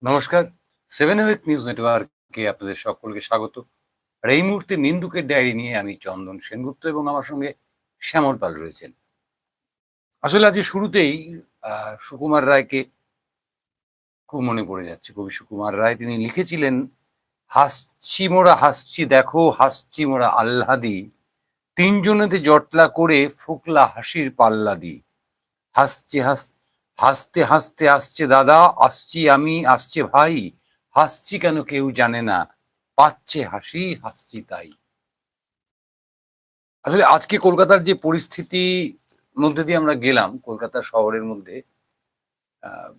নমস্কার। 7 week news নেটওয়ার্কে আপনাদের সকলকে স্বাগত। আর এই মুহূর্তে নিন্দুকের ডায়েরি নিয়ে আমি চন্দন সেনগুপ্ত এবং আমার সঙ্গে শ্যামল পাল রয়েছেন। আসলে আজকে শুরুতেই সুকুমার রায়কে খুব মনে পড়ে যাচ্ছে। কবি সুকুমার রায় তিনি লিখেছিলেন, "হাসছি মোরা হাসছি দেখো, হাসছি মোরা আহ্লাদি, তিনজনেতে জটলা করে ফোকলা হাসির পাল্লা দি। হাসছে হাসতে হাসতে আসছে দাদা, আসছি আমি, আসছে ভাই, হাসছি কেন কেউ জানে না, পাচ্ছে হাসি হাসছি তাই।" আসলে আজকে কলকাতার যে পরিস্থিতি মধ্যে দিয়ে আমরা গেলাম, কলকাতা শহরের মধ্যে আহ,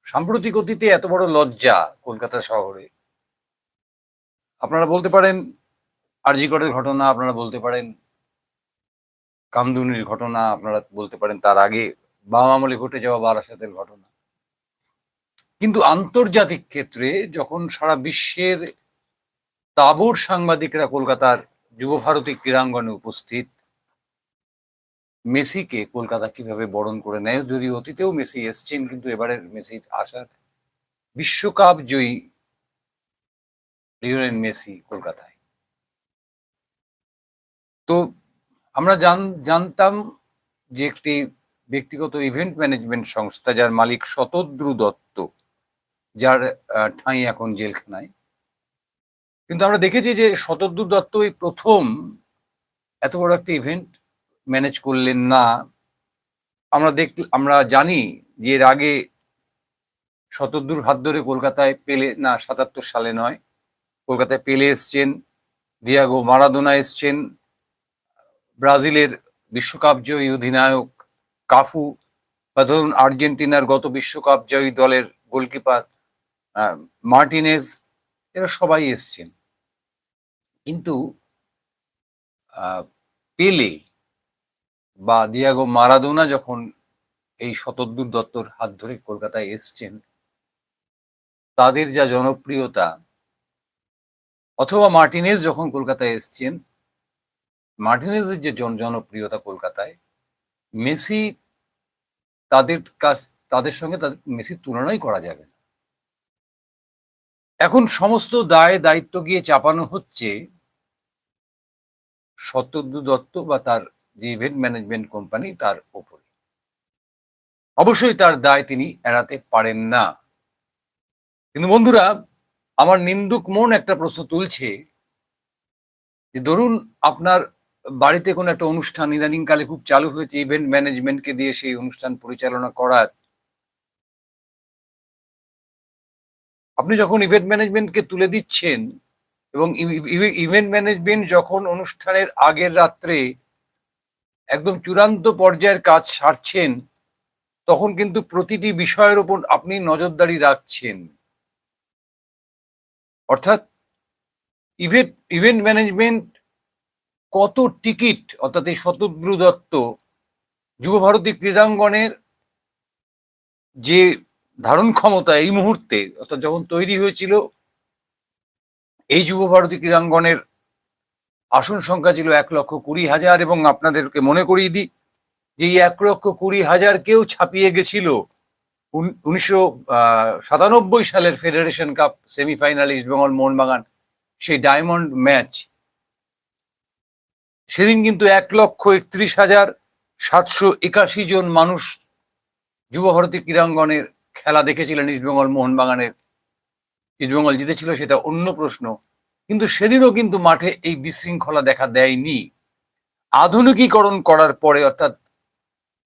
সাম্প্রতিক অতীতে এত বড় লজ্জা কলকাতা শহরে, আপনারা বলতে পারেন আরজি করের ঘটনা, আপনারা বলতে পারেন কামদুনির ঘটনা, আপনারা বলতে পারেন তার আগে বাম আমলে ঘটে যাওয়া বারাসাতের ঘটনা। কিন্তু আন্তর্জাতিক ক্ষেত্রে যখন সারা বিশ্বের তাবড় সাংবাদিকরা কলকাতার যুবভারতী ক্রীড়াঙ্গনে উপস্থিত, মেসিকে কলকাতা কিভাবে বরণ করে নেয়, যদিও অতীতেও মেসি এসছেন, কিন্তু এবারের মেসির আসার বিশ্বকাপ জয়ী লিওনেল মেসি কলকাতায়। তো আমরা জানতাম যে একটি ব্যক্তিগত ইভেন্ট ম্যানেজমেন্ট সংস্থা, যার মালিক শতদ্রু দত্ত, যার ঠাঁই এখন জেলখানায়। কিন্তু আমরা দেখেছি যে শতদ্রু দত্ত এই প্রথম এত বড় একটা ইভেন্ট ম্যানেজ করলেন না। আমরা জানি যে এর আগে শতদ্রুর হাত ধরে কলকাতায় পেলে, না ৭৭ সালে নয়, কলকাতায় পেলে এসছেন, দিয়াগো মারাদোনা এসছেন, ব্রাজিলের বিশ্বকাপ জয়ী অধিনায়ক কাফু, বা ধরুন আর্জেন্টিনার গত বিশ্বকাপ জয়ী দলের গোলকিপার মার্টিনেজ, এরা সবাই এসছেন। কিন্তু পেলে বা দিয়াগো মারাদোনা যখন এই শতদ্রু দত্তর হাত ধরে কলকাতায় এসছেন, তাদের যা জনপ্রিয়তা, অথবা মার্টিনেজ যখন কলকাতায় এসছেন, মার্টিনেজের যে জনপ্রিয়তা কলকাতায়, মেসি তাদের সঙ্গে মেসির তুলনাই করা যাবে না। এখন সমস্ত দায় দায়িত্ব গিয়ে চাপানো হচ্ছে শতদ্রু দত্ত বা তার যে ইভেন্ট ম্যানেজমেন্ট কোম্পানি তার ওপরে। অবশ্যই তার দায় তিনি এড়াতে পারেন না। কিন্তু বন্ধুরা, আমার নিন্দুক মন একটা প্রশ্ন তুলছে যে ধরুন আপনার বাড়িতে কোনো একটা অনুষ্ঠান, ইদানিংকালে খুব চালু হয়েছে ইভেন্ট ম্যানেজমেন্টকে দিয়ে সেই অনুষ্ঠান পরিচালনা করার। আপনি যখন ইভেন্ট ম্যানেজমেন্টকে তুলে দিচ্ছেন এবং ইভেন্ট ম্যানেজমেন্ট যখন অনুষ্ঠানের আগের রাত্রে একদম চূড়ান্ত পর্যায়ের কাজ সারছেন, তখন কিন্তু প্রতিটি বিষয়ের উপর আপনি নজরদারি রাখছেন। অর্থাৎ ইভেন্ট ম্যানেজমেন্ট কত টিকিট, অর্থাৎ এই শতদ্রু দত্ত যুবভারতী ক্রীড়াঙ্গনের যে ধারণ ক্ষমতা এই মুহূর্তে, অর্থাৎ যখন তৈরি হয়েছিল এই যুবভারতী ক্রীড়াঙ্গনের আসন সংখ্যা ছিল ১,২০,০০০, এবং আপনাদেরকে মনে করিয়ে দিই যে এই ১,২০,০০০কেও ছাপিয়ে গেছিল ১৯৯৭ সালের federation cup semifinal East Bengal Mohun Bagan সেই ডায়মন্ড ম্যাচ। সেদিন কিন্তু ১,৩১,৭৮১ জন মানুষ যুবভারতী ক্রীড়াঙ্গনের খেলা দেখেছিলেন ইস্টবেঙ্গল মোহনবাগানের। ইস্টবেঙ্গল জিতেছিল সেটা অন্য প্রশ্ন, কিন্তু সেদিনও কিন্তু মাঠে এই বিশৃঙ্খলা দেখা দেয়নি। আধুনিকীকরণ করার পরে, অর্থাৎ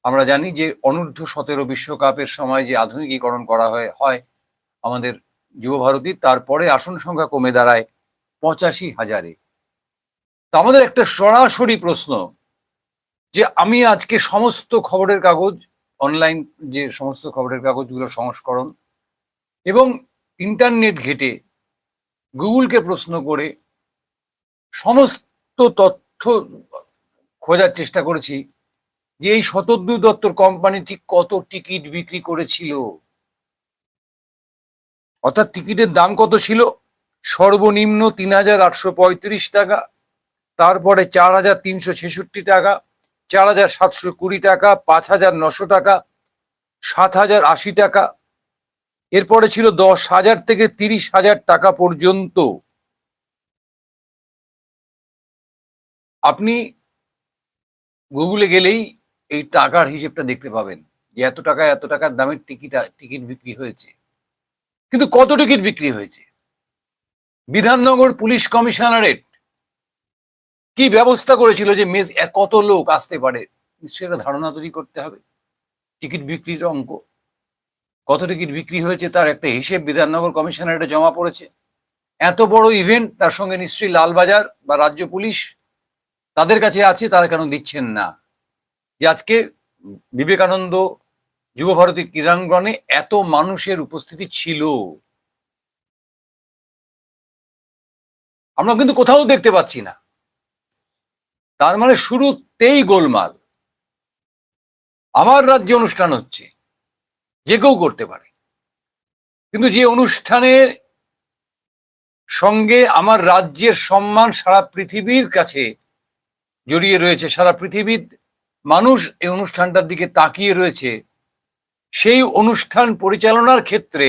আমরা জানি যে অনূর্ধ্ব-১৭ বিশ্বকাপের সময় যে আধুনিকীকরণ করা হয় আমাদের যুবভারতী, তারপরে আসন সংখ্যা কমে দাঁড়ায় ৮৫,০০০-এ। তা আমাদের একটা সরাসরি প্রশ্ন, যে আমি আজকে সমস্ত খবরের কাগজ, অনলাইন যে সমস্ত খবরের কাগজগুলো সংস্করণ এবং ইন্টারনেট ঘেটে গুগলকে প্রশ্ন করে সমস্ত তথ্য খোঁজার চেষ্টা করেছি যে এই শতদ্রু দত্তর কোম্পানি ঠিক কত টিকিট বিক্রি করেছিল। অর্থাৎ টিকিটের দাম কত ছিল? সর্বনিম্ন ৩,৮৩৫ টাকা, তারপরে ৪,৩৬৬ টাকা, ৪,৭২০ টাকা, ৫,৯০০ টাকা, ৭,০৮০ টাকা, এরপরে ছিল 10,000 থেকে 30,000 টাকা পর্যন্ত। আপনি গুগলে গেলেই এই টাকার হিসেবটা দেখতে পাবেন যে এত টাকার দামের টিকিট বিক্রি হয়েছে। কিন্তু কত টিকিট বিক্রি হয়েছে? বিধাননগর পুলিশ কমিশনারেট কি ব্যবস্থা করেছিল যে কত লোক আসতে পারে? নিশ্চয়ই একটা ধারণা তৈরি করতে হবে। টিকিট বিক্রির অঙ্ক, কত টিকিট বিক্রি হয়েছে তার একটা হিসেব বিধাননগর কমিশনারেটে জমা পড়েছে। এত বড় ইভেন্ট, তার সঙ্গে নিশ্চয়ই লালবাজার বা রাজ্য পুলিশ তাদের কাছে আছে, তারা কেন দিচ্ছেন না? যে আজকে বিবেকানন্দ যুবভারতী ক্রীড়াঙ্গনে এত মানুষের উপস্থিতি ছিল, আমরা কিন্তু কোথাও দেখতে পাচ্ছি না। তার মানে শুরুতেই গোলমাল। আমার রাজ্যে অনুষ্ঠান হচ্ছে, যে কেউ করতে পারে, কিন্তু যে অনুষ্ঠানের সঙ্গে আমার রাজ্যের সম্মান সারা পৃথিবীর কাছে জড়িয়ে রয়েছে, সারা পৃথিবীর মানুষ এই অনুষ্ঠানটার দিকে তাকিয়ে রয়েছে, সেই অনুষ্ঠান পরিচালনার ক্ষেত্রে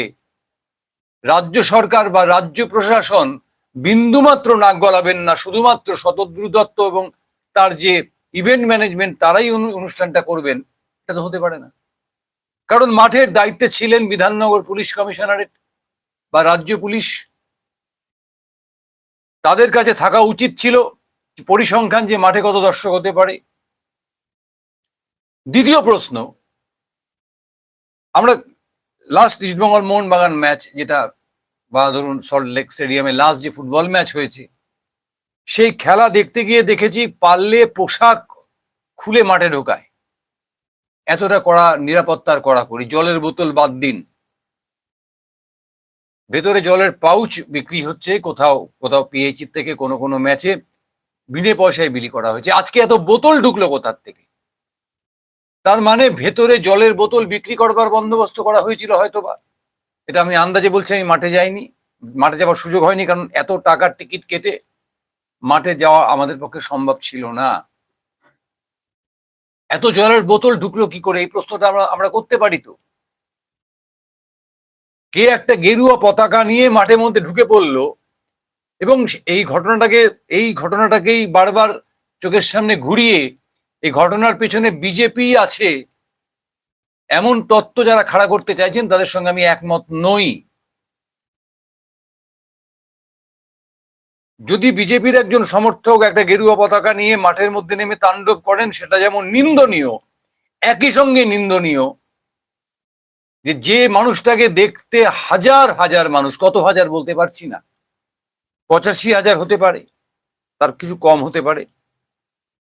রাজ্য সরকার বা রাজ্য প্রশাসন বিন্দুমাত্র নাক গলাবেন না। শুধুমাত্র শতদ্রু দত্ত এবং তার যে ইভেন্ট ম্যানেজমেন্ট তারাই অনুষ্ঠানটা করবেন, এটা তো হতে পারে না। কারণ মাঠের দায়িত্বে ছিলেন বিধাননগর পুলিশ কমিশনারেট বা রাজ্য পুলিশ। তাদের কাছে থাকা উচিত ছিল পরিসংখ্যান যে মাঠে কত দর্শক হতে পারে। দ্বিতীয় প্রশ্ন, আমরা লাস্ট ইস্টবেঙ্গল মোহনবাগান ম্যাচ, যেটা বা ধরুন সল্টলেক স্টেডিয়ামে লাস্ট যে ফুটবল ম্যাচ হয়েছে, সেই খেলা দেখতে গিয়ে দেখেছি পারলে পোশাক খুলে মাঠে ঢোকায়। এতটা কড়া নিরাপত্তার কড়াকড়ি, জলের বোতল বাদ দিন, ভেতরে জলের পাউচ বিক্রি হচ্ছে কোথাও কোথাও পিএইচি থেকে কোনো কোনো ম্যাচে বিনে পয়সায় বিলি করা হয়েছে। আজকে এত বোতল ঢুকলো কোথার থেকে? তার মানে ভেতরে জলের বোতল বিক্রি করবার বন্দোবস্ত করা হয়েছিল হয়তোবা। এটা আমি আন্দাজে বলছি, আমি মাঠে যাইনি, মাঠে যাওয়ার সুযোগ হয়নি, কারণ এত টাকার টিকিট কেটে মাঠে যাওয়া আমাদের পক্ষে সম্ভব ছিল না। এত জলের বোতল ঢুকলো কি করে, এই প্রশ্নটা আমরা করতে পারি তো। কে একটা গেরুয়া পতাকা নিয়ে মাঠের মধ্যে ঢুকে পড়লো এবং এই ঘটনাটাকেই বারবার চোখের সামনে ঘুরিয়ে এই ঘটনার পেছনে বিজেপি আছে এমন তত্ত্ব যারা খাড়া করতে চাইছেন, তাদের সঙ্গে আমি একমত নই। যদি বিজেপির একজন সমর্থক একটা গেরুয়া পতাকা নিয়ে মাঠের মধ্যে নেমে তাণ্ডব করেন, সেটা যেমন নিন্দনীয়, একই সঙ্গে নিন্দনীয় যে মানুষটাকে দেখতে হাজার হাজার মানুষ, কত হাজার বলতে পারছি না, 85,000 হতে পারে, তার কিছু কম হতে পারে,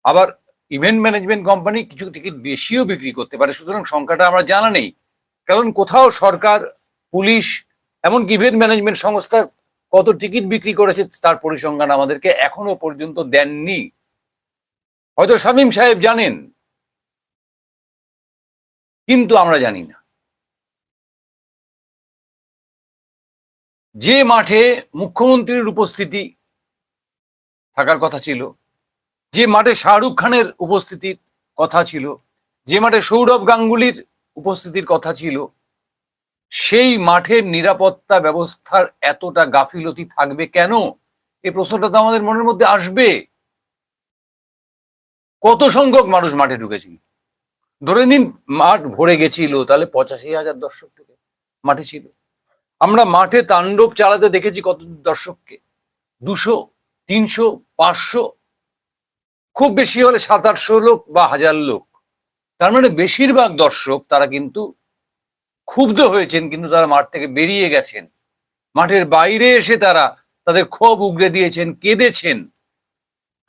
আবার ইভেন্ট ম্যানেজমেন্ট কোম্পানি কিছু টিকিট বেশিও বিক্রি করতে পারে। সুতরাং সংখ্যাটা আমরা জানা নেই, কারণ কোথাও সরকার, পুলিশ, এমনকি ইভেন্ট ম্যানেজমেন্ট সংস্থা কত টিকিট বিক্রি করেছে তার পরিসংখ্যান আমাদেরকে এখনো পর্যন্ত দেননি। হয়তো শামীম সাহেব জানেন, কিন্তু আমরা জানি না। যে মাঠে মুখ্যমন্ত্রীর উপস্থিতি থাকার কথা ছিল, যে মাঠে শাহরুখ খানের উপস্থিতির কথা ছিল, যে মাঠে সৌরভ গাঙ্গুলির উপস্থিতির কথা ছিল, সেই মাঠের নিরাপত্তা ব্যবস্থার এতটা গাফিলতি থাকবে কেন? এই প্রশ্নটা তো আমাদের মনের মধ্যে আসবে। কত সংখ্যক মানুষ মাঠে ঢুকেছিল? ধরে নিন মাঠ ভরে গেছিল, তাহলে 85,000 দর্শক থেকে মাঠে ছিল। আমরা মাঠে তাণ্ডব চালাতে দেখেছি কত দর্শককে, 200, 300, 500, খুব বেশি হলে 700-800 লোক বা 1000 লোক। তার মানে বেশিরভাগ দর্শক তারা কিন্তু ক্ষুব্ধ হয়েছেন, কিন্তু তারা মাঠ থেকে বেরিয়ে গেছেন। মাঠের বাইরে এসে তারা তাদের ক্ষোভ উগরে দিয়েছেন, কেঁদেছেন।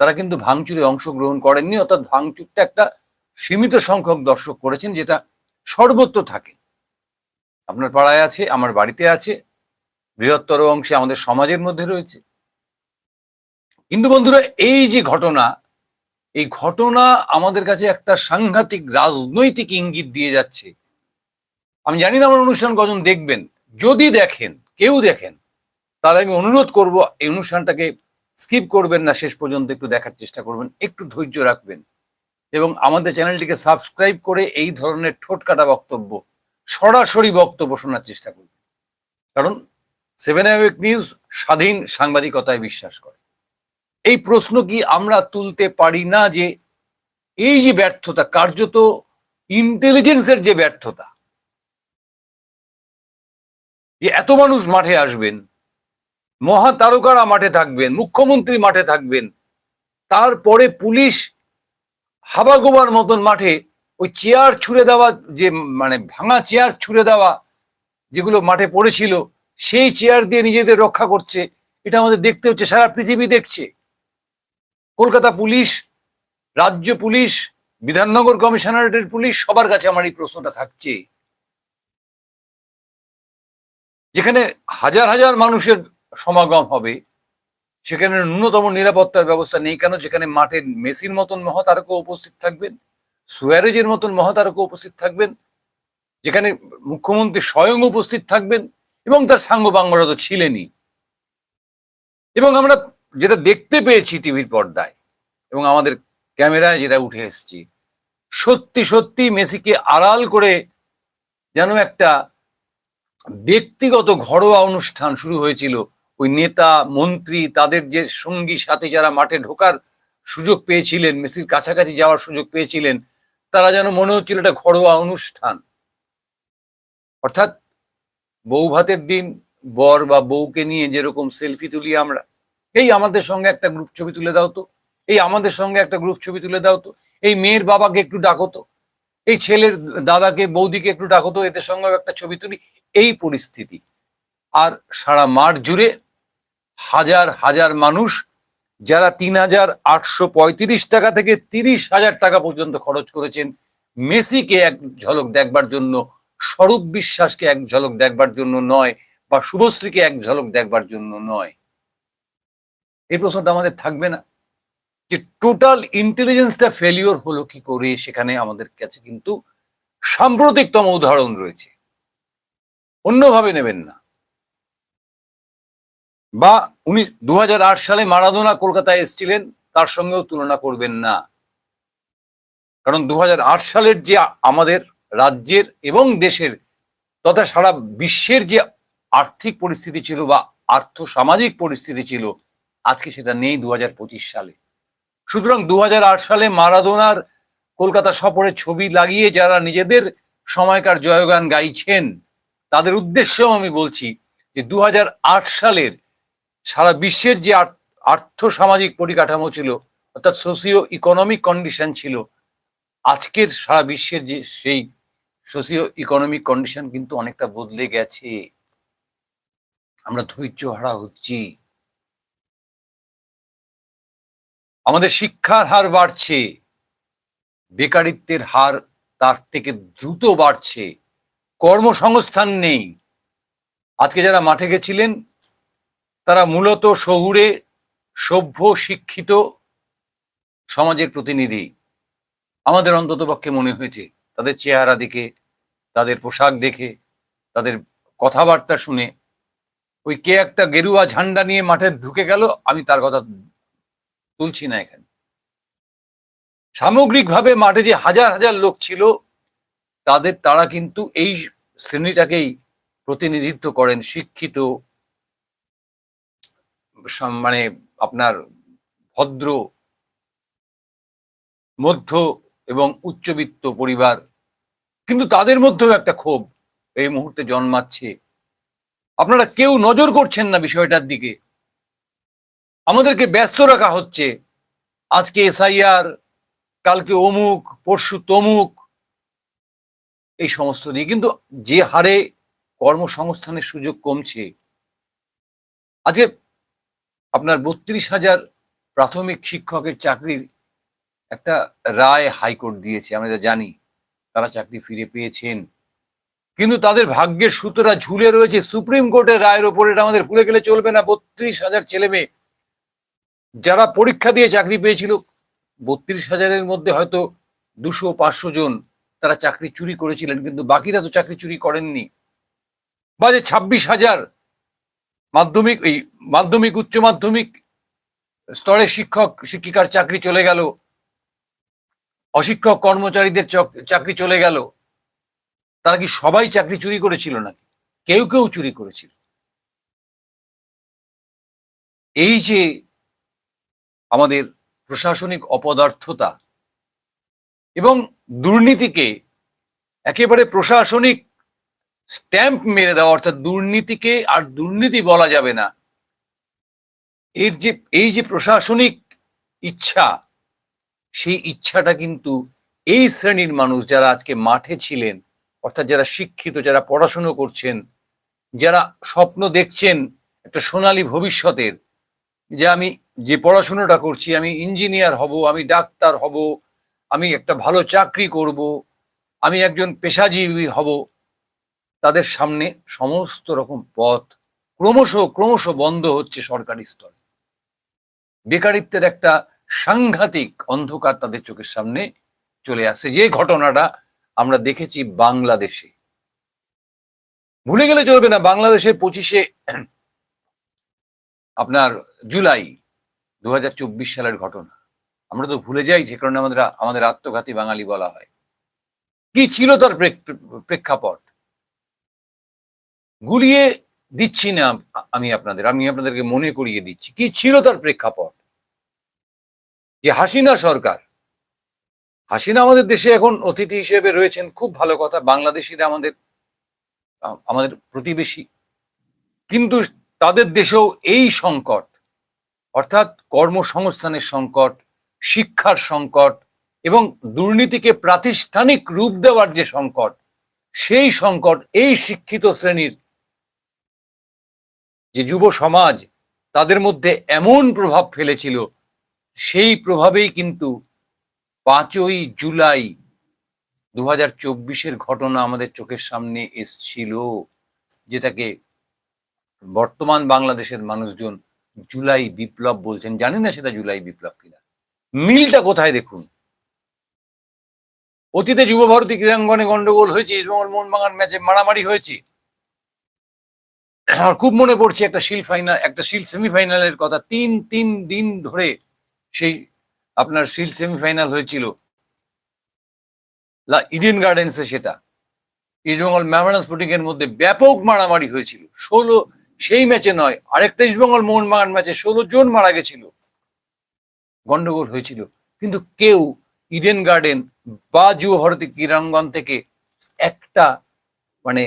তারা কিন্তু ভাঙচুরে অংশগ্রহণ করেননি, অর্থাৎ ভাঙচুরটা একটা সীমিত সংখ্যক দর্শক করেছেন, যেটা সর্বত্র থাকে। আপনার পাড়ায় আছে, আমার বাড়িতে আছে, বৃহত্তর অংশে আমাদের সমাজের মধ্যে রয়েছে। কিন্তু বন্ধুরা, এই যে ঘটনা, এই ঘটনা আমাদের কাছে একটা সাংঘাতিক রাজনৈতিক ইঙ্গিত দিয়ে যাচ্ছে। আমি জানি না আমার অনুষ্ঠান কজন দেখবেন, যদি দেখেন, কেউ দেখেন, তাহলে আমি অনুরোধ করব এই অনুষ্ঠানটাকে স্কিপ করবেন না, শেষ পর্যন্ত একটু দেখার চেষ্টা করবেন, একটু ধৈর্য রাখবেন এবং আমাদের চ্যানেলটিকে সাবস্ক্রাইব করে এই ধরনের ঠোঁটকাটা বক্তব্য, সরাসরি বক্তব্য শোনার চেষ্টা করবেন। কারণ 7 নিউজ স্বাধীন সাংবাদিকতায় বিশ্বাস করে। এই প্রশ্ন কি আমরা তুলতে পারি না যে এই যে ব্যর্থতা, কার্যত ইন্টেলিজেন্সের যে ব্যর্থতা, যে এত মানুষ মাঠে আসবেন, মহাতারকারা মাঠে থাকবেন, মুখ্যমন্ত্রী মাঠে থাকবেন, তারপরে পুলিশ হাবাগোবার মতন মাঠে ওই চেয়ার ছুঁড়ে দেওয়া, যে মানে ভাঙা চেয়ার ছুঁড়ে দেওয়া যেগুলো মাঠে পড়েছিল, সেই চেয়ার দিয়ে নিজেদের রক্ষা করছে। এটা আমাদের দেখতে হচ্ছে, সারা পৃথিবী দেখছে। কলকাতা পুলিশ, রাজ্য পুলিশ, বিধাননগর কমিশনারেটের পুলিশ, সবার কাছে আমার এই প্রশ্নটা থাকছে। যেখানে হাজার হাজার মানুষের সমাগম হবে, সেখানে ন্যূনতম নিরাপত্তার ব্যবস্থা নেই কেন? যেখানে মাঠে মেসির মতন মহাতারকা উপস্থিত থাকবেন, সুয়ারেজের মতন মহাতারকা উপস্থিত থাকবেন, যেখানে মুখ্যমন্ত্রী স্বয়ং উপস্থিত থাকবেন, এবং তার সাঙ্গপাঙ্গরা তো ছিলেনই। এবং আমরা যেটা দেখতে পেয়েছি টিভির পর্দায় এবং আমাদের ক্যামেরায় যেটা উঠে এসেছি, সত্যি সত্যি মেসিকে আড়াল করে যেন একটা ব্যক্তিগত ঘরোয়া অনুষ্ঠান শুরু হয়েছিল। ওই নেতা মন্ত্রী, তাদের যে সঙ্গী সাথী যারা মাঠে ঢোকার সুযোগ পেয়েছিলেন, মেসির কাছাকাছি যাওয়ার সুযোগ পেয়েছিলেন, তারা যেন মনে হচ্ছিল এটা ঘরোয়া অনুষ্ঠান। অর্থাৎ বউ ভাতের দিন বর বা বউকে নিয়ে যেরকম সেলফি তুলি আমরা, এই আমাদের সঙ্গে একটা গ্রুপ ছবি তুলে দাও তো, এই আমাদের সঙ্গে একটা গ্রুপ ছবি তুলে দাও তো, এই মেয়ের বাবাকে একটু ডাকো তো, এই ছেলের দাদাকে বৌদিকে একটু ডাকো তো, এদের সঙ্গে একটা ছবি তুলি, এই পরিস্থিতি। আর সারা মাঠ জুড়ে হাজার হাজার মানুষ, যারা 3,835 টাকা থেকে 30,000 টাকা পর্যন্ত খরচ করেছেন মেসিকে এক ঝলক দেখবার জন্য, স্বরূপ বিশ্বাসকে এক ঝলক দেখবার জন্য নয়, বা শুভশ্রীকে এক ঝলক দেখবার জন্য নয়। এই প্রশ্নটা আমাদের থাকবে না যে টোটাল ইন্টেলিজেন্সটা ফেলিওর হলো কি করে? সেখানে আমাদের কাছে কিন্তু সাম্প্রতিকতম উদাহরণ রয়েছে, অন্যভাবে নেবেন না। বা উনি 2008 সালে মারাদোনা কলকাতায় এসেছিলেন, তার সঙ্গেও তুলনা করবেন না। কারণ 2008 সালের যে আমাদের রাজ্যের এবং দেশের তথা সারা বিশ্বের যে আর্থিক পরিস্থিতি ছিল বা আর্থ সামাজিক পরিস্থিতি ছিল, আজকে সেটা নেই 2025 সালে। সুতরাং 2008 সালে মারাদোনার কলকাতা সফরের ছবি লাগিয়ে যারা নিজেদের সময়কার জয়গান গাইছেন, তাদের উদ্দেশ্যেও আমি বলছি যে 2008 সালের সারা বিশ্বের যে আর্থ সামাজিক পরিকাঠামো ছিল, অর্থাৎ সোসিও ইকোনমিক কন্ডিশন ছিল, আজকের সারা বিশ্বের যে সেই সোসিও ইকোনমিক কন্ডিশন কিন্তু অনেকটা বদলে গেছে। আমরা ধৈর্য হারা হচ্ছি, আমাদের শিক্ষার হার বাড়ছে, বেকারিত্বের হার তার থেকে দ্রুত বাড়ছে, কর্মসংস্থান নেই। আজকে যারা মাঠে গেছিলেন তারা মূলত শহুরে সভ্য শিক্ষিত সমাজের প্রতিনিধি। আমাদের অন্ততপক্ষে মনে হয়েছে তাদের চেহারা দেখে, তাদের পোশাক দেখে, তাদের কথাবার্তা শুনে। ওই কে একটা গেরুয়া ঝান্ডা নিয়ে মাঠে ঢুকে গেল, আমি তার কথা তুলছি না এখানে। সামগ্রিকভাবে মাঠে যে হাজার হাজার লোক ছিল, তারা কিন্তু এই শ্রেণীটাকেই প্রতিনিধিত্ব করেন। শিক্ষিত, মানে আপনার ভদ্র, মধ্য এবং উচ্চবিত্ত পরিবার। কিন্তু তাদের মধ্যেও একটা ক্ষোভ এই মুহূর্তে জন্মাচ্ছে। আপনারা কেউ নজর করছেন না বিষয়টার দিকে। আমাদেরকে ব্যস্ত রাখা হচ্ছে, আজকে এসআইআর, কালকে অমুক, পরশু তমুক, এই সমস্ত দিয়ে। কিন্তু যে হারে কর্মসংস্থানের সুযোগ কমছে, আজকে আপনার 32,000 প্রাথমিক শিক্ষকের চাকরির একটা রায় হাইকোর্ট দিয়েছে, আমরা যা জানি। তারা চাকরি ফিরে পেয়েছেন, কিন্তু তাদের ভাগ্যের সুতোটা ঝুলে রয়েছে সুপ্রিম কোর্টের রায়ের ওপর। এটা আমাদের ভুলে গেলে চলবে না। 32,000 ছেলে মেয়ে যারা পরীক্ষা দিয়ে চাকরি পেয়েছিল, 32,000-এর মধ্যে হয়তো 200-500 জন তারা চাকরি চুরি করেছিলেন, কিন্তু বাকিরা তো চাকরি চুরি করেননি। বা যে 26,000 মাধ্যমিক উচ্চ মাধ্যমিক স্তরের শিক্ষক শিক্ষিকার চাকরি চলে গেল, অশিক্ষক কর্মচারীদের চাকরি চলে গেল। তারা কি সবাই চাকরি চুরি করেছিল নাকি? কেউ কেউ চুরি করেছিল। এই যে আমাদের প্রশাসনিক অপদার্থতা এবং দুর্নীতিকে একেবারে প্রশাসনিক স্ট্যাম্প মেরে দেওয়া, অর্থাৎ দুর্নীতিকে আর দুর্নীতি বলা যাবে না, এই যে প্রশাসনিক ইচ্ছা, সেই ইচ্ছাটা কিন্তু এই শ্রেণীর মানুষ যারা আজকে মাঠে ছিলেন, অর্থাৎ যারা শিক্ষিত, যারা পড়াশুনো করছেন, যারা স্বপ্ন দেখছেন একটা সোনালী ভবিষ্যতের, যে আমি যে পড়াশুনোটা করছি, আমি ইঞ্জিনিয়ার হব, আমি ডাক্তার হব, আমি একটা ভালো চাকরি করব, আমি একজন পেশাজীবী হব, তাদের সামনে সমস্ত রকম পথ ক্রমশ ক্রমশ বন্ধ হচ্ছে সরকারি স্তরে। বেকারিত্বের একটা সাংঘাতিক অন্ধকার তাদের চোখের সামনে চলে আসে, যে ঘটনাটা আমরা দেখেছি বাংলাদেশে। ভুলে গেলে চলবে না, বাংলাদেশের 25শে আপনার জুলাই 2024 সালের ঘটনা। আমরা তো ভুলে যাই, যে কারণে আমাদের আত্মঘাতী বাঙালি বলা হয়। কি ছিল তার প্রেক্ষাপট? গুলিয়ে দিচ্ছি না আমি আপনাদেরকে মনে করিয়ে দিচ্ছি কি ছিল তার প্রেক্ষাপট। যে হাসিনা সরকার, হাসিনা আমাদের দেশে এখন অতিথি হিসেবে রয়েছেন, খুব ভালো কথা, বাংলাদেশিরা আমাদের প্রতিবেশী, কিন্তু তাদের দেশেও এই সংকট, অর্থাৎ কর্মসংস্থানের সংকট, শিক্ষার সংকট এবং দুর্নীতিকে প্রাতিষ্ঠানিক রূপ দেওয়ার যে সংকট, সেই সংকট এই শিক্ষিত শ্রেণীর যে যুব সমাজ, তাদের মধ্যে এমন প্রভাব ফেলেছিল, সেই প্রভাবেই কিন্তু 5ই জুলাই 2024-এর ঘটনা আমাদের চোখের সামনে এসছিল, যেটাকে বর্তমান বাংলাদেশের মানুষজন জুলাই বিপ্লব বলছেন। জানি না সেটা জুলাই বিপ্লব কিনা। মিলটা কোথায় দেখুন। অতীতে যুব ভারতী ক্রীড়াঙ্গনে গন্ডগোল হয়েছে, ইস্টবেঙ্গল মোহনবাগান ম্যাচে মারামারি হয়েছে। আমার খুব মনে পড়ছে একটা শিল্ড সেমিফাইনালের কথা। তিন দিন ধরে সেই আপনার শিল্ড সেমিফাইনাল হয়েছিল ইডেন গার্ডেন্সে। সেটা ইস্টবেঙ্গল মোহামেডান স্পোর্টিং এর মধ্যে ব্যাপক মারামারি হয়েছিল। সেই ম্যাচে নয়, আরেকটা ইস্টবেঙ্গল মোহনবাগান ম্যাচে 16 জন মারা গেছিল, গন্ডগোল হয়েছিল। কিন্তু কেউ ইডেন গার্ডেন বা যুব ভারতী ক্রীড়াঙ্গন থেকে একটা মানে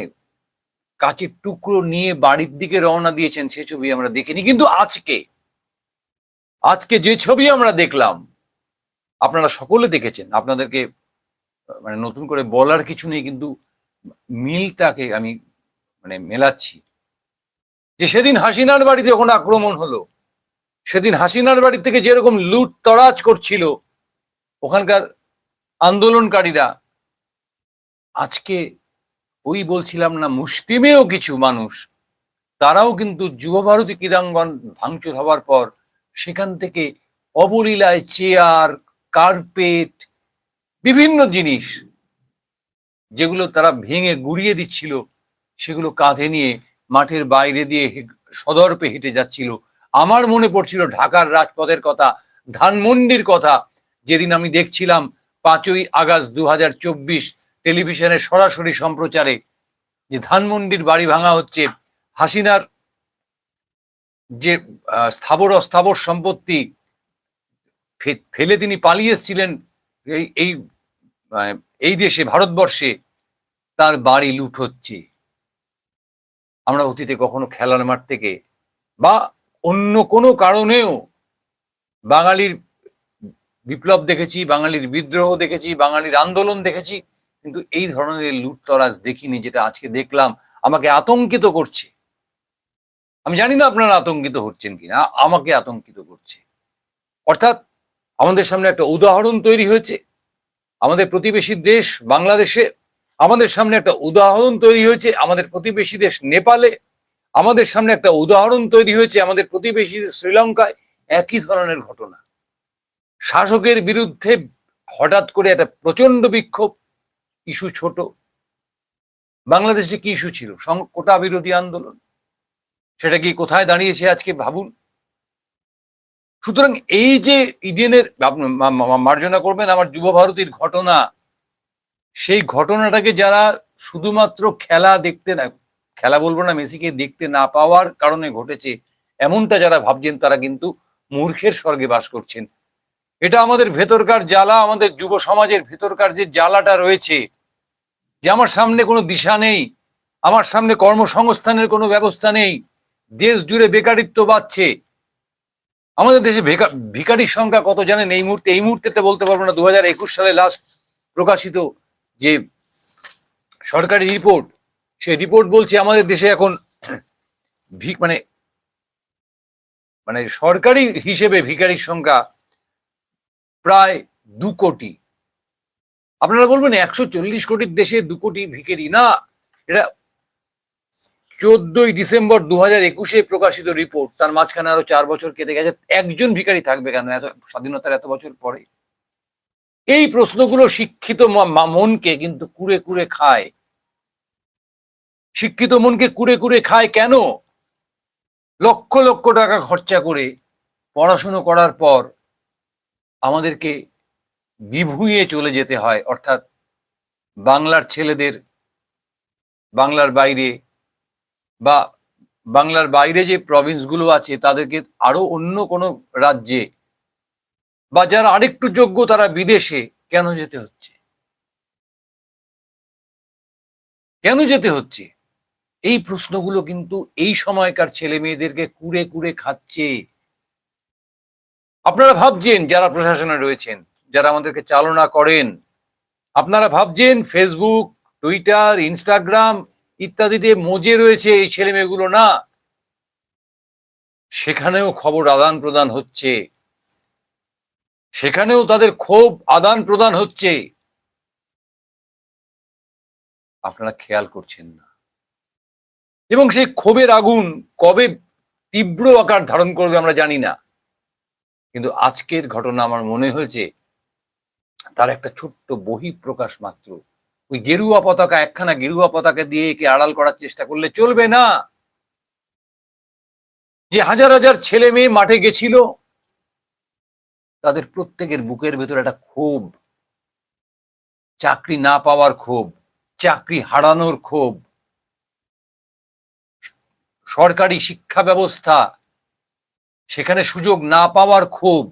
কাচের টুকরো নিয়ে বাড়ির দিকে রওনা দিয়েছেন সে ছবি আমরা দেখিনি। কিন্তু আজকে যে ছবি আমরা দেখলাম, আপনারা সকলে দেখেছেন, আপনাদেরকে মানে নতুন করে বলার কিছু নেই, কিন্তু মিলটাকে আমি মেলাচ্ছি। যে সেদিন হাসিনার বাড়িতে যখন আক্রমণ হলো, সেদিন হাসিনার বাড়ি থেকে যেরকম লুট তরাজ করছিল ওখানকার আন্দোলনকারীরা, আজকে ওই বলছিলাম না, মুষ্টিমেয় কিছু মানুষ, তারাও কিন্তু যুব ভারতী ক্রীড়াঙ্গন ভাঙচুর হওয়ার পর সেখান থেকে অবলীলায় চেয়ার, কার্পেট, বিভিন্ন জিনিস যেগুলো তারা ভেঙে গুড়িয়ে দিচ্ছিল, সেগুলো কাঁধে নিয়ে মাঠের বাইরে দিয়ে সদর্পে হেঁটে যাচ্ছিল। আমার মনে পড়ছিল ঢাকার রাজপথের কথা, ধানমন্ডির কথা, যেদিন আমি দেখছিলাম 5ই আগস্ট 2024 টেলিভিশনের সরাসরি সম্প্রচারে যে ধানমন্ডির বাড়ি ভাঙা হচ্ছে, হাসিনার যে স্থাবর অস্থাবর সম্পত্তি ফেলে তিনি পালিয়ে এসেছিলেন এই দেশে, ভারতবর্ষে, তার বাড়ি লুট হচ্ছে। আমরা অতীতে কখনো খেলার মাঠ থেকে বা অন্য কোনো কারণেও বাঙালির বিপ্লব দেখেছি, বাঙালির বিদ্রোহ দেখেছি, বাঙালির আন্দোলন দেখেছি, কিন্তু এই ধরনের লুটতরাজ দেখিনি, যেটা আজকে দেখলাম আমাকে আতঙ্কিত করছে। আমি জানি না আপনারা আতঙ্কিত হচ্ছেন কিনা, আমাকে আতঙ্কিত করছে। অর্থাৎ আমাদের সামনে একটা উদাহরণ তৈরি হয়েছে আমাদের প্রতিবেশী দেশ বাংলাদেশে, আমাদের সামনে একটা উদাহরণ তৈরি হয়েছে আমাদের প্রতিবেশী দেশ নেপালে, আমাদের সামনে একটা উদাহরণ তৈরি হয়েছে আমাদের প্রতিবেশী দেশ শ্রীলঙ্কায়। একই ধরনের ঘটনা, শাসকের বিরুদ্ধে হঠাৎ করে একটা প্রচন্ড বিক্ষোভ, ইস্যু ছোট। বাংলাদেশে কি ইস্যু ছিল? কোটা বিরোধী আন্দোলন, সেটা কি কোথায় দাঁড়িয়েছে আজকে ভাবুন। সুতরাং এই যে ইডেনের, মার্জনা করবেন, আমার যুব ভারতীর ঘটনা, সেই ঘটনাটাকে যারা শুধুমাত্র খেলা বলবো না, মেসিকে দেখতে না পাওয়ার কারণে ঘটেছে, এমনটা যারা ভাবছেন তারা কিন্তু মূর্খের স্বর্গে বাস করছেন। এটা আমাদের ভেতরকার জ্বালা, আমাদের যুব সমাজের ভেতরকার যে জ্বালাটা রয়েছে, যে আমার সামনে কোনো দিশা নেই, আমার সামনে কর্মসংস্থানের কোনো ব্যবস্থা নেই, দেশ জুড়ে বেকারিত্ব বাড়ছে। আমাদের দেশে ভিখারির সংখ্যা কত জানেন? এই মুহূর্তে বলতে পারবো না। 2021 সালে লাস্ট প্রকাশিত যে সরকারি রিপোর্ট, সেই রিপোর্ট বলছে আমাদের দেশে এখন মানে মানে সরকারি হিসেবে ভিখারির সংখ্যা প্রায় 2 কোটি। আপনারা বলবেন 140 কোটির দেশে 2 কোটি ভিখারি? না, এটা 14ই ডিসেম্বর 2021 প্রকাশিত রিপোর্ট। তার মাঝখানে আরো 4 বছর কেটে গেছে। একজন ভিখারি থাকবে কেন এত স্বাধীনতার এত বছর পরে? এই প্রশ্নগুলো শিক্ষিত মনকে কিন্তু কুড়ে কুড়ে খায়। শিক্ষিত মনকে কুড়ে কুড়ে খায় কেন? লক্ষ লক্ষ টাকা খরচা করে পড়াশুনো করার পর আমাদেরকে বিভুঁইয়ে চলে যেতে হয়, অর্থাৎ বাংলার ছেলেদের বাংলার বাইরে বা বাংলার বাইরে যে প্রভিন্সগুলো আছে তাদেরকে আরো অন্য কোনো রাজ্যে বা যারা আরেকটু যোগ্য তারা বিদেশে কেন যেতে হচ্ছে? কেন যেতে হচ্ছে? এই প্রশ্নগুলো কিন্তু এই সময়কার ছেলে মেয়েদেরকে কুড়ে কুড়ে খাচ্ছে। আপনারা ভাবছেন, যারা প্রশাসনে রয়েছেন, যারা আমাদেরকে চালনা করেন, আপনারা ভাবছেন ফেসবুক, টুইটার, ইনস্টাগ্রাম ইত্যাদিতে মজে রয়েছে এই ছেলে মেয়েগুলো। না, সেখানেও খবর আদান প্রদান হচ্ছে, সেখানেও তাদের ক্ষোভ আদান প্রদান হচ্ছে। আপনারা খেয়াল করছেন না। এবং সেই ক্ষোভের আগুন কবে তীব্র আকার ধারণ করবে আমরা জানি না, কিন্তু আজকের ঘটনা আমার মনে হয়েছে তার একটা ছোট্ট বহিঃপ্রকাশ মাত্র। ওই গেরুয়া পতাকা, একখানা গেরুয়া পতাকা দিয়ে একে আড়াল করার চেষ্টা করলে চলবে না। যে হাজার হাজার ছেলে মেয়ে মাঠে গেছিল, তাদের প্রত্যেকের বুকের ভেতর একটা ক্ষোভ, চাকরি না পাওয়ার ক্ষোভ, চাকরি হারানোর ক্ষোভ, সরকারি শিক্ষা ব্যবস্থা সেখানে সুযোগ না পাওয়ার ক্ষোভ,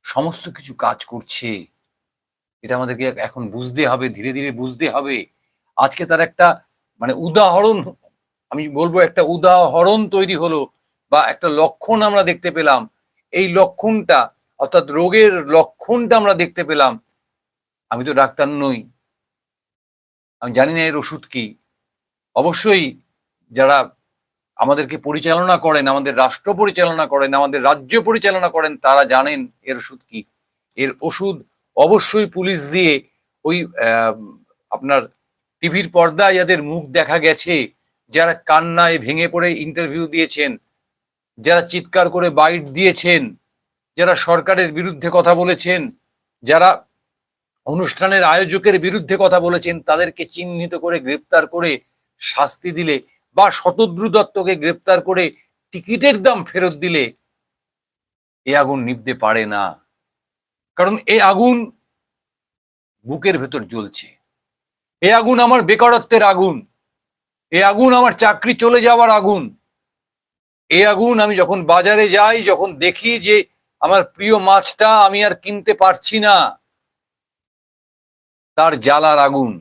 সমস্ত কিছু কাজ করছে। এটা আমাদেরকে এখন বুঝতে হবে, ধীরে ধীরে বুঝতে হবে। আজকে তার একটা উদাহরণ, আমি বলবো একটা উদাহরণ তৈরি হলো, বা একটা লক্ষণ আমরা দেখতে পেলাম। এই লক্ষণটা, অর্থাৎ রোগের লক্ষণটা আমরা দেখতে পেলাম। আমি তো ডাক্তার নই, আমি জানি না এর ওষুধ কি। অবশ্যই যারা আমাদেরকে পরিচালনা করেন, আমাদের রাষ্ট্র পরিচালনা করেন, আমাদের রাজ্য পরিচালনা করেন, তারা জানেন এর ওষুধ কি। এর ওষুধ অবশ্যই পুলিশ দিয়ে ওই আপনার টিভির পর্দায় যাদের মুখ দেখা গেছে, যারা কান্নায় ভেঙে পড়ে ইন্টারভিউ দিয়েছেন, যারা চিৎকার করে বাইট দিয়েছেন, যারা সরকারের বিরুদ্ধে কথা বলেছেন, যারা অনুষ্ঠানের আয়োজকের বিরুদ্ধে কথা বলেছেন, তাদেরকে চিহ্নিত করে গ্রেপ্তার করে শাস্তি দিলে, বা শতদ্রু দত্তকে গ্রেপ্তার করে টিকিটের দাম ফেরত দিলে এ আগুন নিভতে পারে না। কারণ এই আগুন বুকের ভেতর জ্বলছে। এ আগুন আমার বেকারত্বের আগুন, এ আগুন আমার চাকরি চলে যাওয়ার আগুন, এ আগুন আমি যখন বাজারে যাই, যখন দেখি যে আমার প্রিয় মাছটা আমি আর কিনতে পারছি না, তার জ্বালার আগুন।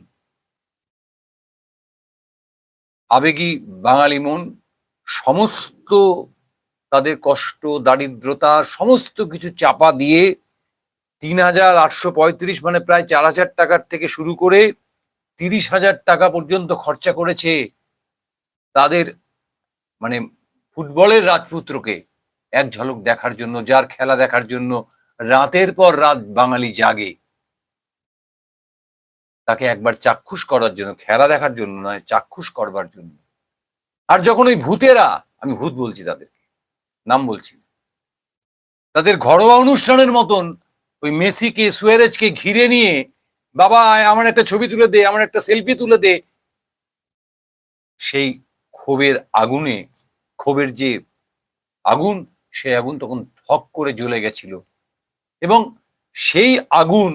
আবেগী বাঙালি মন সমস্ত তাদের কষ্ট, দারিদ্রতা সমস্ত কিছু চাপা দিয়ে 3,835 মানে প্রায় 4,000 টাকার থেকে শুরু করে 30,000 টাকা পর্যন্ত খরচা করেছে তাদের ফুটবলের রাজপুত্রকে এক ঝলক দেখার জন্য, যার খেলা দেখার জন্য রাতের পর রাত বাঙালি জাগে, তাকে একবার চাক্ষুষ করার জন্য, খেলা দেখার জন্য নয়, চাক্ষুষ করবার জন্য। আর যখন ওই ভূতেরা, আমি ভূত বলছি তাদেরকে, নাম বলছি না, তাদের ঘরোয়া অনুষ্ঠানের মতন ওই মেসিকে, সুয়ারেজকে ঘিরে নিয়ে, বাবা আমার একটা ছবি তুলে দে, আমার একটা সেলফি তুলে দে, সেই ক্ষোভের আগুনে, ক্ষোভের যে আগুন, সেই আগুন তখন ধক করে জ্বলে গেছিল। এবং সেই আগুন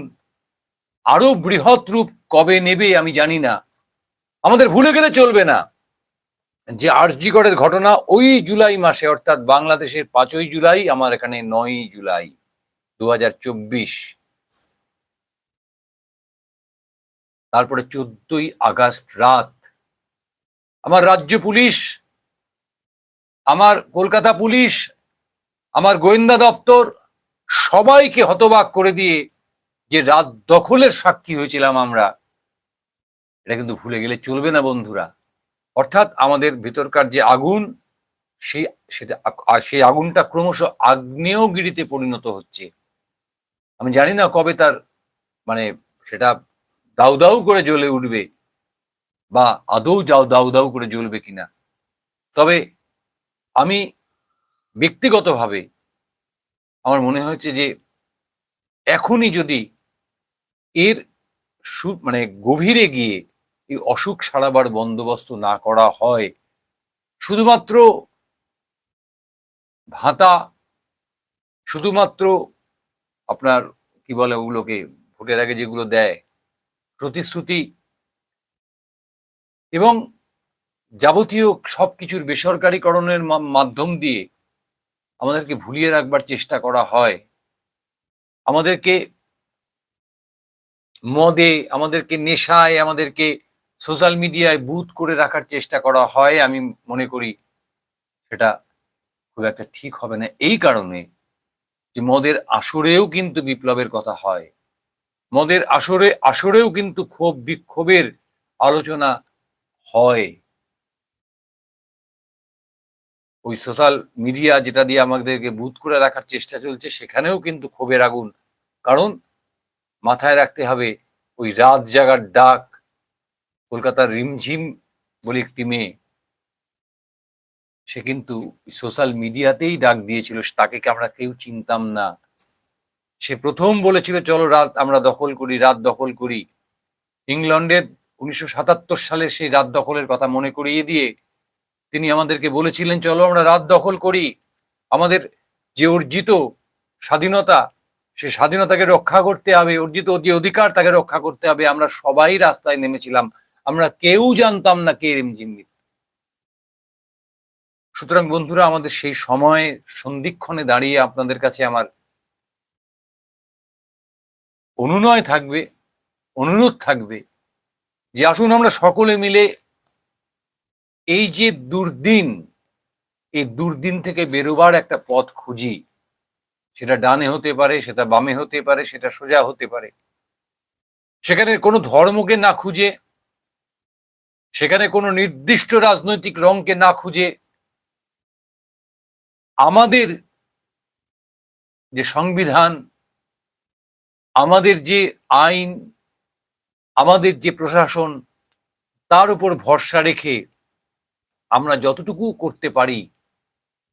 আরো বৃহৎ রূপ কবে নেবে আমি জানি না। আমাদের ভুলে গেলে চলবে না। যে আরজিকরের ঘটনা ওই জুলাই মাসে, অর্থাৎ বাংলাদেশের 5ই জুলাই, আমার এখানে 9ই জুলাই 2024, তারপরে 14ই আগস্ট রাত আমার রাজ্য পুলিশ, আমার কলকাতা পুলিশ, আমার গোয়েন্দা দপ্তর সবাইকে হতবাক করে দিয়ে যে রাত দখলের সাক্ষী হয়েছিলাম আমরা, এটা কিন্তু ভুলে গেলে চলবে না বন্ধুরা। অর্থাৎ আমাদের ভিতরকার যে আগুন, সেই আগুনটা ক্রমশ আগ্নেয়গিরিতে পরিণত হচ্ছে। আমি জানি না কবে তার মানে সেটা দাউ দাউ করে জ্বলে উঠবে বা আদৌ দাউ দাউ করে জ্বলবে কিনা। তবে আমি ব্যক্তিগতভাবে আমার মনে হয়েছে যে এখনই যদি এর মানে গভীরে গিয়ে এই অসুখ সারাবার বন্দোবস্ত না করা হয়, শুধুমাত্র ভাতা, শুধুমাত্র আপনার কি বলে ওগুলোকে, ভোটের আগে যেগুলো দেয় প্রতিশ্রুতি, এবং যাবতীয় সবকিছুর বেসরকারীকরণের মাধ্যম দিয়ে আমাদেরকে ভুলিয়ে রাখবার চেষ্টা করা হয়, আমাদেরকে মদে, আমাদেরকে নেশায়, আমাদেরকে সোশ্যাল মিডিয়ায় বুথ করে রাখার চেষ্টা করা হয়, আমি মনে করি সেটা খুব একটা ঠিক হবে না। এই কারণে যে মদের আসরেও কিন্তু বিপ্লবের কথা হয়, মদের আসরেও কিন্তু ক্ষোভ বিক্ষোভের আলোচনা হয়। ওই সোশ্যাল মিডিয়া যেটা দিয়ে আমাদেরকে বুথ করে রাখার চেষ্টা চলছে, সেখানেও কিন্তু ক্ষোভের আগুন। কারণ মাথায় রাখতে হবে, ওই রাত জাগার ডাক, কলকাতার রিমঝিম বলে একটি মেয়ে, সে কিন্তু সোশ্যাল মিডিয়াতেই ডাক দিয়েছিল, তাকে আমরা কেউ চিনতাম না। সে প্রথম বলেছিল চলো রাত আমরা দখল করি, রাত দখল করি। ইংল্যান্ডের 1977 সালে সেই রাত দখলের কথা মনে করিয়ে দিয়ে তিনি আমাদেরকে বলেছিলেন চলো আমরা রাত দখল করি, আমাদের যে অর্জিত স্বাধীনতা, সে স্বাধীনতাকে রক্ষা করতে হবে, অর্জিত যে অধিকার তাকে রক্ষা করতে হবে। আমরা সবাই রাস্তায় নেমেছিলাম, আমরা কেউ জানতাম না কে রিমঝিম। সুতরাং বন্ধুরা, আমাদের সেই সময় সন্ধিক্ষণে দাঁড়িয়ে আপনাদের কাছে আমার অনুনয় থাকবে, অনুরোধ থাকবে যে আসুন আমরা সকলে মিলে এই যে দুর্দিন, এই দুর্দিন থেকে বেরোবার একটা পথ খুঁজি। সেটা ডানে হতে পারে, সেটা বামে হতে পারে, সেটা সোজা হতে পারে। সেখানে কোনো ধর্মকে না খুঁজে, সেখানে কোনো নির্দিষ্ট রাজনৈতিক রংকে না খুঁজে, আমাদের যে সংবিধান, আমাদের যে আইন, আমাদের যে প্রশাসন, তার উপর ভরসা রেখে আমরা যতটুকু করতে পারি,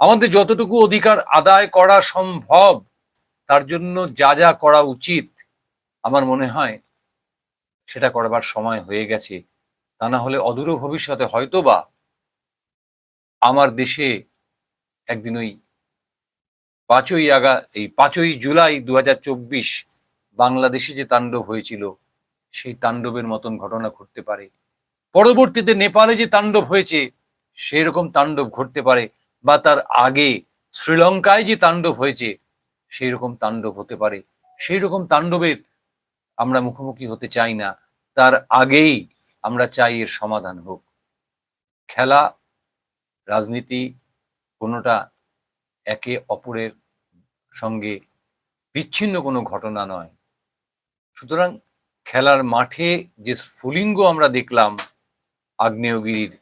আমাদের যতটুকু অধিকার আদায় করা সম্ভব, তার জন্য যা যা করা উচিত, আমার মনে হয় সেটা করবার সময় হয়ে গেছে। তা না হলে অদূর ভবিষ্যতে হয়তোবা আমার দেশে একদিন ওই 5ই জুলাই 2024 বাংলাদেশে যে তাণ্ডব হয়েছিল, সেই তাণ্ডবের মতন ঘটনা ঘটতে পারে। পরবর্তীতে নেপালে যে তাণ্ডব হয়েছে, সেই রকম তাণ্ডব ঘটতে পারে, বা তার আগে শ্রীলঙ্কায় যে তাণ্ডব হয়েছে, সেই রকম তাণ্ডব হতে পারে। সেই রকম তাণ্ডবের আমরা মুখোমুখি হতে চাই না। তার আগেই আমরা চাই এর সমাধান হোক। খেলা, রাজনীতি কোনোটা একে অপরের সঙ্গে বিচ্ছিন্ন কোনো ঘটনা নয়। সুতরাং খেলার মাঠে যে স্ফুলিঙ্গ আমরা দেখলাম আগ্নেয়গিরির,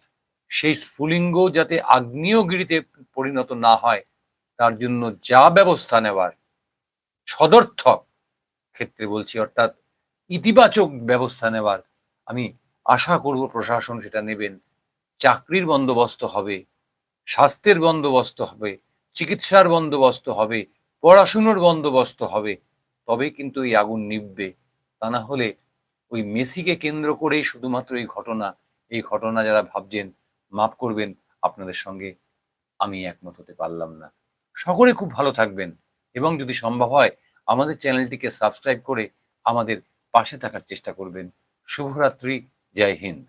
সেই স্ফুলিঙ্গ যাতে আগ্নেয়গিরিতে পরিণত না হয়, তার জন্য যা ব্যবস্থা নেওয়ার, সদর্থক ক্ষেত্রে বলছি, অর্থাৎ ইতিবাচক ব্যবস্থা নেওয়ার আমি আশা করব প্রশাসন সেটা নেবেন। চাকরির বন্দোবস্ত হবে, স্বাস্থ্যের বন্দোবস্ত হবে, চিকিৎসার বন্দোবস্ত হবে, পড়াশুনোর বন্দোবস্ত হবে, তবে কিন্তু এই আগুন নিভবে। তা না হলে ওই মেসিকে কেন্দ্র করেই শুধুমাত্র এই ঘটনা যারা ভাবছেন, মাফ করবেন, আপনাদের সঙ্গে আমি একমত হতে পারলাম না। সকলে খুব ভালো থাকবেন এবং যদি সম্ভব হয় আমাদের চ্যানেলটিকে সাবস্ক্রাইব করে আমাদের পাশে থাকার চেষ্টা করবেন। শুভরাত্রি, জয় হিন্দ।